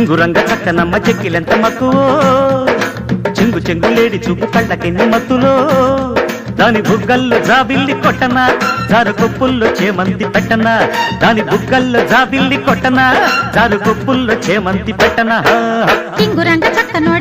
చింగురంగ చక్కనమ్మ చెక్కిలెంత మక్కువో చెంగు చెంగులేడి చూపు కళ్ళకెన్ని మత్తులో దాని బుగ్గల్లో జాబిల్లి కొట్టనా జారు కొప్పుల్లో చేమంతి పెట్టనా దాని బుగ్గల్లో జాబిల్లి కొట్టనా జారు కొప్పుల్లో చేమంతి పెట్టనా చింగురంగ చక్కనో